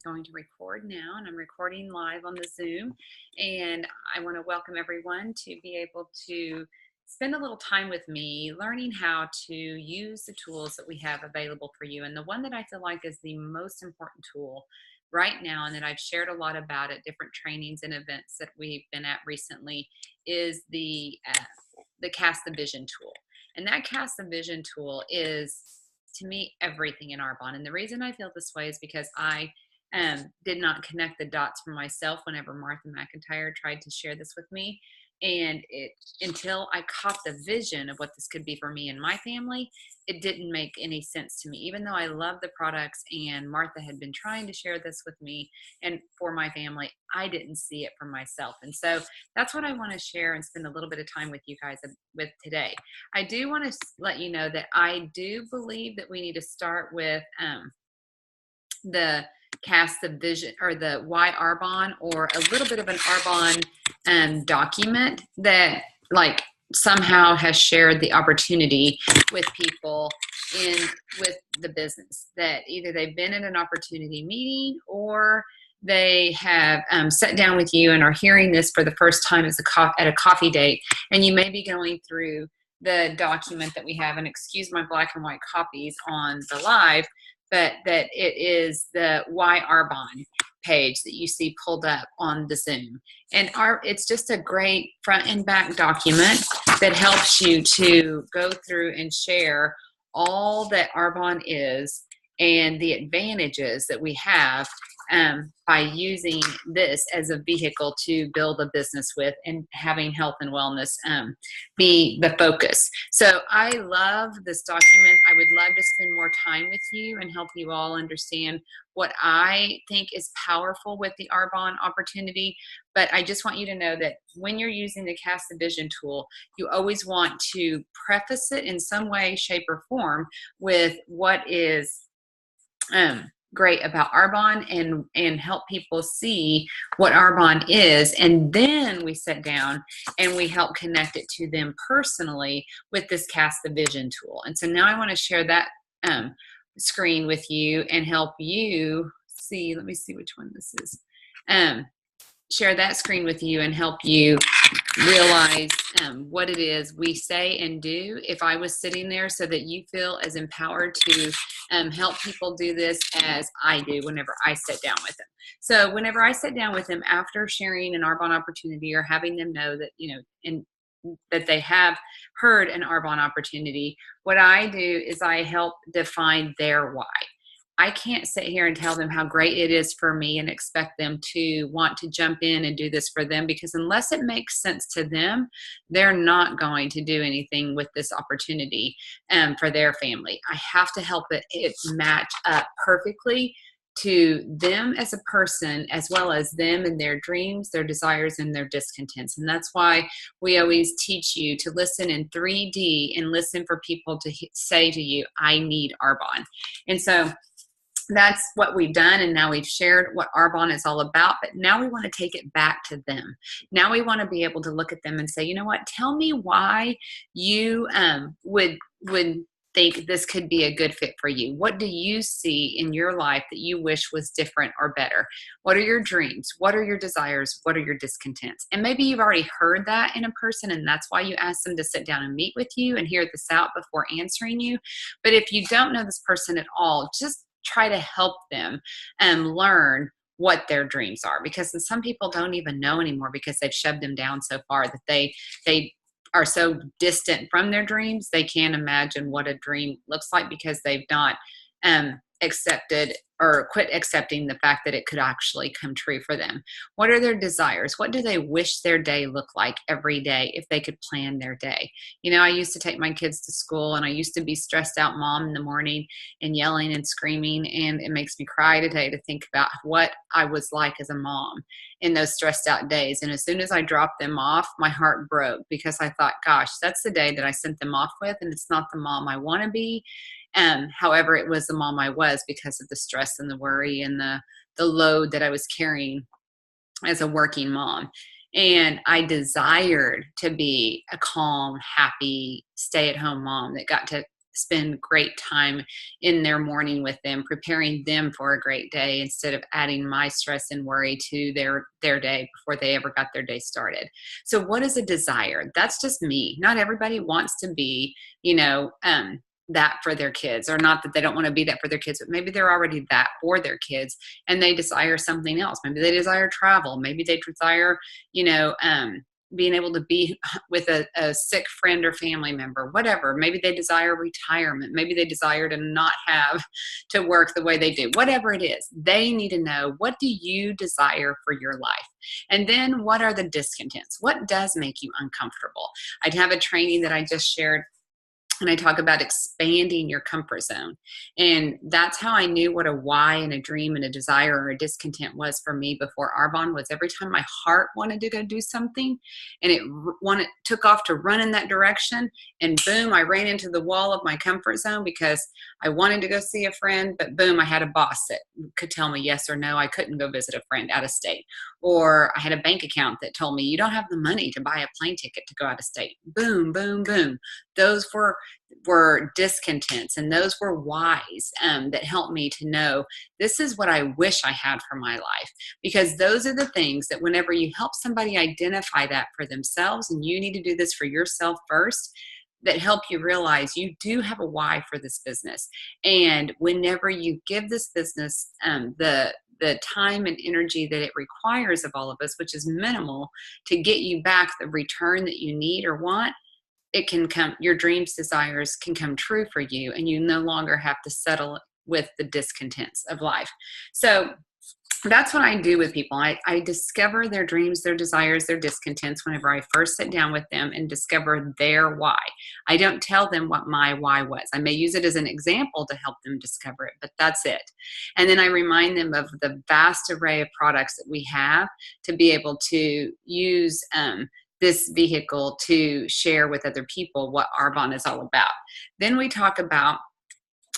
going to record now, and I'm recording live on the Zoom. And I want to welcome everyone to be able to spend a little time with me learning how to use the tools that we have available for you. And the one that I feel like is the most important tool right now, and that I've shared a lot about at different trainings and events that we've been at recently, is the Cast the Vision tool. And that Cast the Vision tool is, to me, everything in Arbonne. And the reason I feel this way is because I did not connect the dots for myself whenever Martha McIntyre tried to share this with me. And until I caught the vision of what this could be for me and my family, it didn't make any sense to me. Even though I love the products and Martha had been trying to share this with me and for my family, I didn't see it for myself. And so that's what I want to share and spend a little bit of time with you guys with today. I do want to let you know that I do believe that we need to start with the Cast the Vision, or the Why Arbonne, or a little bit of an Arbonne document that somehow has shared the opportunity with people with the business, that either they've been in an opportunity meeting or they have sat down with you and are hearing this for the first time at a coffee date, and you may be going through the document that we have, and excuse my black and white copies on the live, but that it is the Why Arbonne page that you see pulled up on the Zoom. And it's just a great front and back document that helps you to go through and share all that Arbonne is and the advantages that we have by using this as a vehicle to build a business with, and having health and wellness be the focus. So I love this document. I would love to spend more time with you and help you all understand what I think is powerful with the Arbonne opportunity. But I just want you to know that when you're using the Cast the Vision tool, you always want to preface it in some way, shape, or form with what is great about Arbonne, and help people see what Arbonne is. And then we sit down and we help connect it to them personally with this Cast the Vision tool. And so now I want to share that screen with you and help you see. Let me see which one this is. Share that screen with you and help you realize what it is we say and do if I was sitting there, so that you feel as empowered to help people do this as I do whenever I sit down with them. So whenever I sit down with them after sharing an Arbonne opportunity, or having them know that, that they have heard an Arbonne opportunity, what I do is I help define their why. I can't sit here and tell them how great it is for me and expect them to want to jump in and do this for them, because unless it makes sense to them, they're not going to do anything with this opportunity for their family. I have to help it match up perfectly to them as a person, as well as them and their dreams, their desires, and their discontents. And that's why we always teach you to listen in 3D and listen for people to say to you, I need Arbonne. And so that's what we've done, and now we've shared what Arbonne is all about, but now we want to take it back to them. Now we want to be able to look at them and say, you know what, tell me why you would think this could be a good fit for you. What do you see in your life that you wish was different or better? What are your dreams? What are your desires? What are your discontents? And maybe you've already heard that in a person, and that's why you asked them to sit down and meet with you and hear this out before answering you. But if you don't know this person at all, just try to help them learn what their dreams are, because some people don't even know anymore, because they've shoved them down so far that they are so distant from their dreams, they can't imagine what a dream looks like, because they've not accepted or quit accepting the fact that it could actually come true for them. What are their desires? What do they wish their day looked like every day if they could plan their day? I used to take my kids to school, and I used to be stressed out mom in the morning and yelling and screaming, and it makes me cry today to think about what I was like as a mom in those stressed out days. And as soon as I dropped them off, my heart broke, because I thought, gosh, that's the day that I sent them off with, and it's not the mom I want to be. However, it was the mom I was, because of the stress and the worry and the load that I was carrying as a working mom. And I desired to be a calm, happy, stay-at-home mom that got to spend great time in their morning with them, preparing them for a great day instead of adding my stress and worry to their day before they ever got their day started. So what is a desire? That's just me. Not everybody wants to be, that for their kids, or not that they don't want to be that for their kids, but maybe they're already that for their kids and they desire something else. Maybe they desire travel. Maybe they desire, being able to be with a sick friend or family member, whatever. Maybe they desire retirement. Maybe they desire to not have to work the way they do. Whatever it is, they need to know, what do you desire for your life? And then what are the discontents? What does make you uncomfortable? I have a training that I just shared, and I talk about expanding your comfort zone. And that's how I knew what a why and a dream and a desire or a discontent was for me before Arbonne. Was every time my heart wanted to go do something and it took off to run in that direction, and boom, I ran into the wall of my comfort zone because I wanted to go see a friend, but boom, I had a boss that could tell me yes or no. I couldn't go visit a friend out of state. Or I had a bank account that told me you don't have the money to buy a plane ticket to go out of state. Boom, boom, boom. Those were discontents, and those were whys that helped me to know this is what I wish I had for my life. Because those are the things that whenever you help somebody identify that for themselves, and you need to do this for yourself first, that help you realize you do have a why for this business. And whenever you give this business the time and energy that it requires of all of us, which is minimal, to get you back the return that you need or want, it can come, your dreams, desires can come true for you, and you no longer have to settle with the discontents of life. So that's what I do with people. I discover their dreams, their desires, their discontents whenever I first sit down with them and discover their why. I don't tell them what my why was. I may use it as an example to help them discover it, but that's it. And then I remind them of the vast array of products that we have to be able to use this vehicle to share with other people what Arbonne is all about. Then we talk about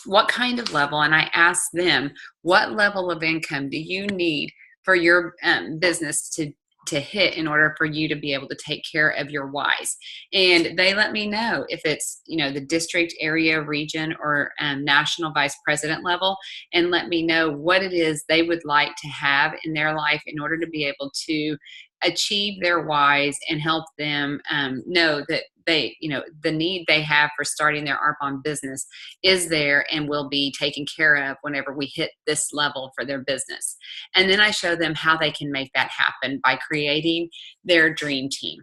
what kind of level, and I ask them, what level of income do you need for your business to hit in order for you to be able to take care of your whys? And they let me know if it's, the district, area, region, or national vice president level, and let me know what it is they would like to have in their life in order to be able to achieve their whys and help them know that they, the need they have for starting their Arbonne business is there and will be taken care of whenever we hit this level for their business. And then I show them how they can make that happen by creating their dream team.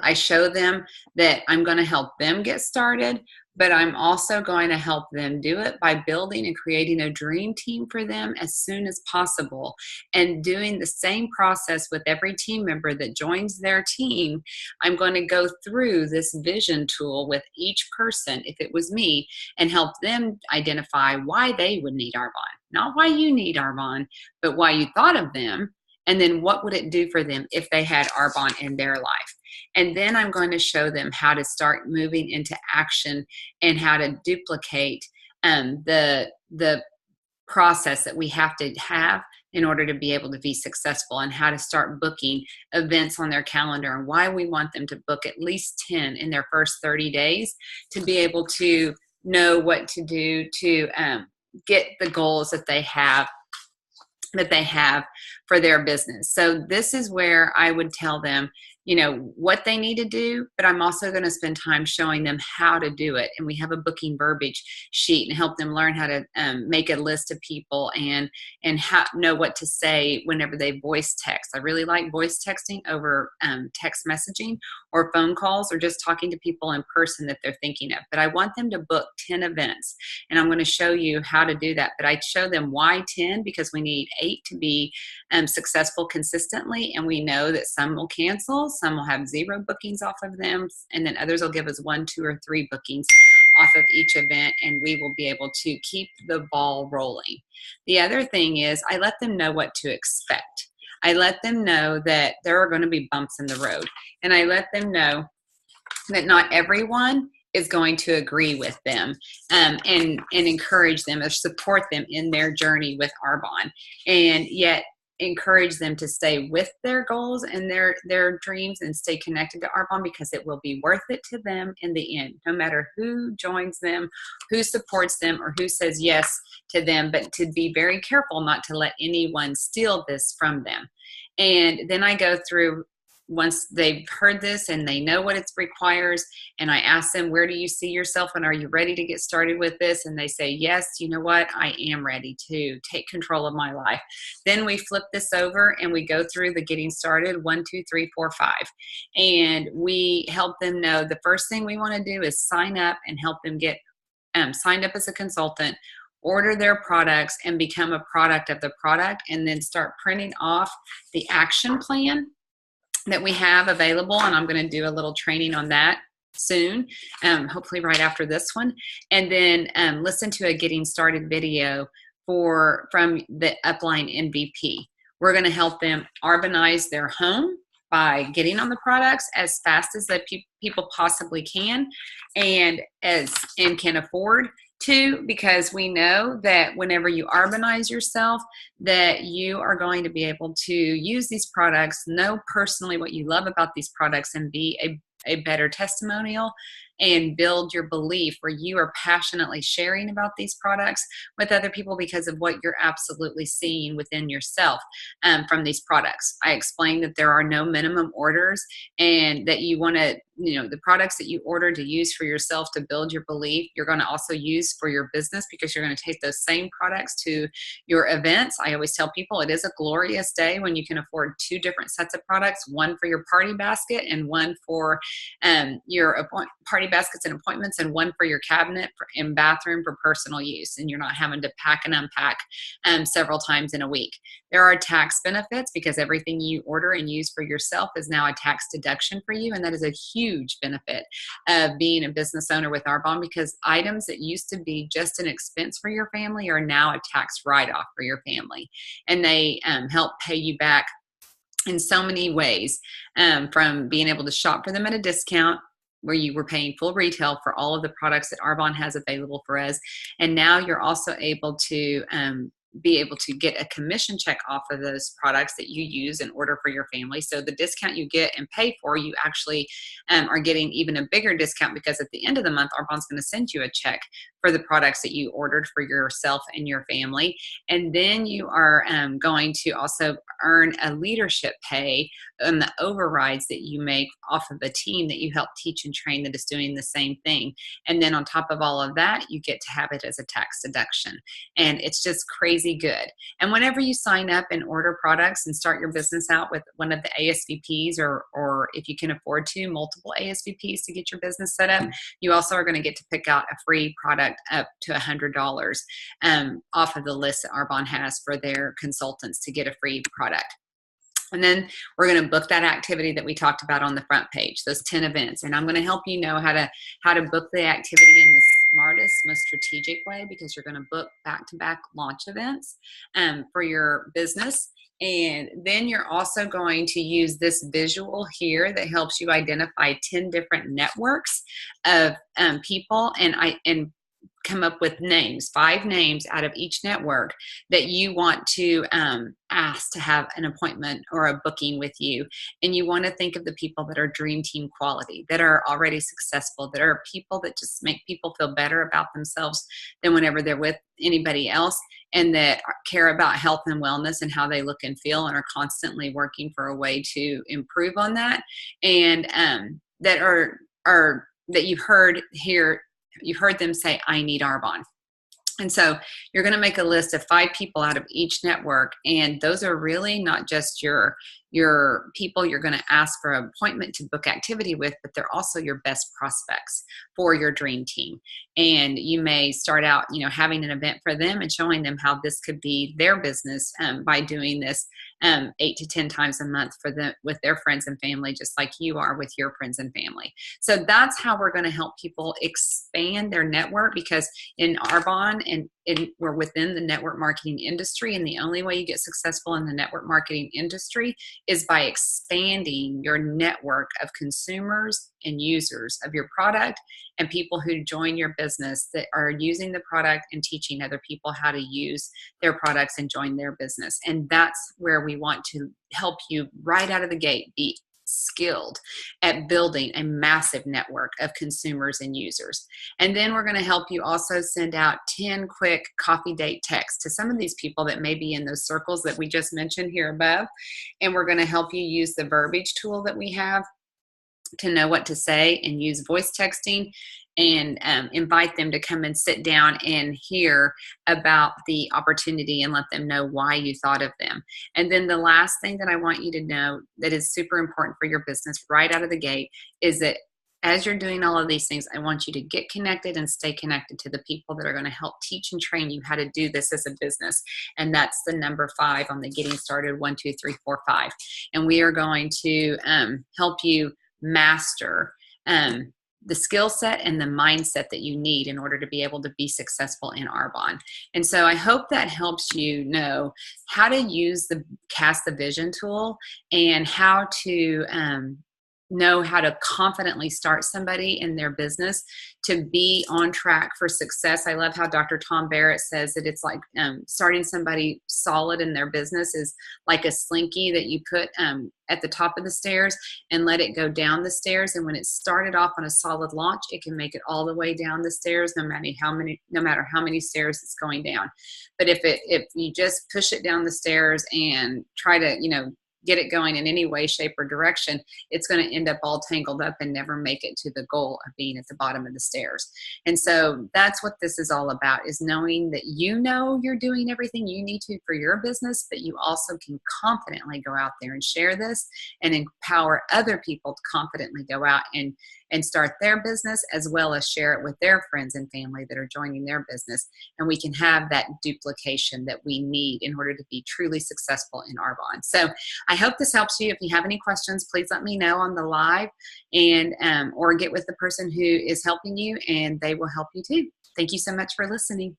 I show them that I'm going to help them get started, but I'm also going to help them do it by building and creating a dream team for them as soon as possible, and doing the same process with every team member that joins their team. I'm going to go through this vision tool with each person, if it was me, and help them identify why they would need Arbonne. Not why you need Arbonne, but why you thought of them, and then what would it do for them if they had Arbonne in their life. And then I'm going to show them how to start moving into action and how to duplicate the process that we have to have in order to be able to be successful, and how to start booking events on their calendar, and why we want them to book at least 10 in their first 30 days to be able to know what to do to get the goals that they have for their business. So this is where I would tell them, what they need to do, but I'm also going to spend time showing them how to do it. And we have a booking verbiage sheet and help them learn how to make a list of people and know what to say whenever they voice text. I really like voice texting over text messaging or phone calls or just talking to people in person that they're thinking of. But I want them to book 10 events, and I'm going to show you how to do that. But I show them why 10, because we need 8 to be successful consistently, and we know that some will cancel, some will have 0 bookings off of them, and then others will give us 1, 2, or 3 bookings off of each event, and we will be able to keep the ball rolling. The other thing is I let them know what to expect. I let them know that there are going to be bumps in the road, and I let them know that not everyone is going to agree with them and encourage them or support them in their journey with Arbonne. And yet encourage them to stay with their goals and their dreams and stay connected to Arbonne, because it will be worth it to them in the end, no matter who joins them, who supports them, or who says yes to them, but to be very careful not to let anyone steal this from them. And then I go through, once they've heard this and they know what it requires, and I ask them, where do you see yourself and are you ready to get started with this? And they say, yes, you know what, I am ready to take control of my life. Then we flip this over and we go through the getting started 1, 2, 3, 4, 5. And we help them know the first thing we want to do is sign up and help them get signed up as a consultant, order their products and become a product of the product, and then start printing off the action plan that we have available. And I'm going to do a little training on that soon, hopefully right after this one. And then listen to a getting started video from the Upline MVP. We're going to help them urbanize their home by getting on the products as fast as the people possibly can and can afford to, because we know that whenever you urbanize yourself, that you are going to be able to use these products, know personally what you love about these products, and be a better testimonial and build your belief where you are passionately sharing about these products with other people because of what you're absolutely seeing within yourself from these products. I explained that there are no minimum orders, and that you want to, the products that you order to use for yourself to build your belief, you're going to also use for your business, because you're going to take those same products to your events. I always tell people it is a glorious day when you can afford 2 different sets of products, one for your party basket and one for your party baskets and appointments, and one for your cabinet and bathroom for personal use, and you're not having to pack and unpack several times in a week. There are tax benefits, because everything you order and use for yourself is now a tax deduction for you, and that is a huge benefit of being a business owner with Arbonne, because items that used to be just an expense for your family are now a tax write-off for your family, and they help pay you back in so many ways, from being able to shop for them at a discount, where you were paying full retail for all of the products that Arbonne has available for us. And now you're also able to be able to get a commission check off of those products that you use and order for your family. So the discount you get and pay for, you actually are getting even a bigger discount, because at the end of the month, Arbonne's going to send you a check for the products that you ordered for yourself and your family. And then you are going to also earn a leadership pay on the overrides that you make off of a team that you help teach and train that is doing the same thing. And then on top of all of that, you get to have it as a tax deduction. And it's just crazy good. And whenever you sign up and order products and start your business out with one of the ASVPs, or if you can afford to, multiple ASVPs to get your business set up, you also are going to get to pick out a free product up to $100 off of the list that Arbonne has for their consultants to get a free product. And then we're going to book that activity that we talked about on the front page, those 10 events. And I'm going to help you know how to book the activity in the smartest, most strategic way, because you're going to book back-to-back launch events for your business. And then you're also going to use this visual here that helps you identify 10 different networks of people, and come up with names, 5 names out of each network that you want to ask to have an appointment or a booking with you. And you want to think of the people that are dream team quality, that are already successful, that are people that just make people feel better about themselves than whenever they're with anybody else, and that care about health and wellness and how they look and feel, and are constantly working for a way to improve on that. And that you've heard here, you've heard them say, I need Arbonne. And so you're going to make a list of 5 people out of each network. And those are really not just your people you're going to ask for an appointment to book activity with, but they're also your best prospects for your dream team. And you may start out, having an event for them and showing them how this could be their business by doing this 8 to 10 times a month for them with their friends and family, just like you are with your friends and family. So that's how we're going to help people expand their network, because in Arbonne and we're within the network marketing industry, and the only way you get successful in the network marketing industry is by expanding your network of consumers and users of your product, and people who join your business that are using the product and teaching other people how to use their products and join their business. And that's where we want to help you right out of the gate be skilled at building a massive network of consumers and users. And then we're going to help you also send out 10 quick coffee date texts to some of these people that may be in those circles that we just mentioned here above. And we're going to help you use the verbiage tool that we have to know what to say, and use voice texting, and invite them to come and sit down and hear about the opportunity and let them know why you thought of them. And then the last thing that I want you to know that is super important for your business right out of the gate is that as you're doing all of these things, I want you to get connected and stay connected to the people that are going to help teach and train you how to do this as a business. And that's the number 5 on the getting started 1, 2, 3, 4, 5. And we are going to help you master the skill set and the mindset that you need in order to be able to be successful in Arbonne. And so I hope that helps you know how to use the Cast the Vision tool, and how to know how to confidently start somebody in their business to be on track for success. I love how Dr. Tom Barrett says that it's like starting somebody solid in their business is like a slinky that you put at the top of the stairs and let it go down the stairs. And when it started off on a solid launch, it can make it all the way down the stairs, no matter how many stairs it's going down. But if you just push it down the stairs and try to, get it going in any way, shape, or direction, it's going to end up all tangled up and never make it to the goal of being at the bottom of the stairs. And so that's what this is all about, is knowing that you're doing everything you need to for your business, but you also can confidently go out there and share this and empower other people to confidently go out and start their business, as well as share it with their friends and family that are joining their business. And we can have that duplication that we need in order to be truly successful in Arbonne. So I hope this helps you. If you have any questions, please let me know on the live, and or get with the person who is helping you, and they will help you too. Thank you so much for listening.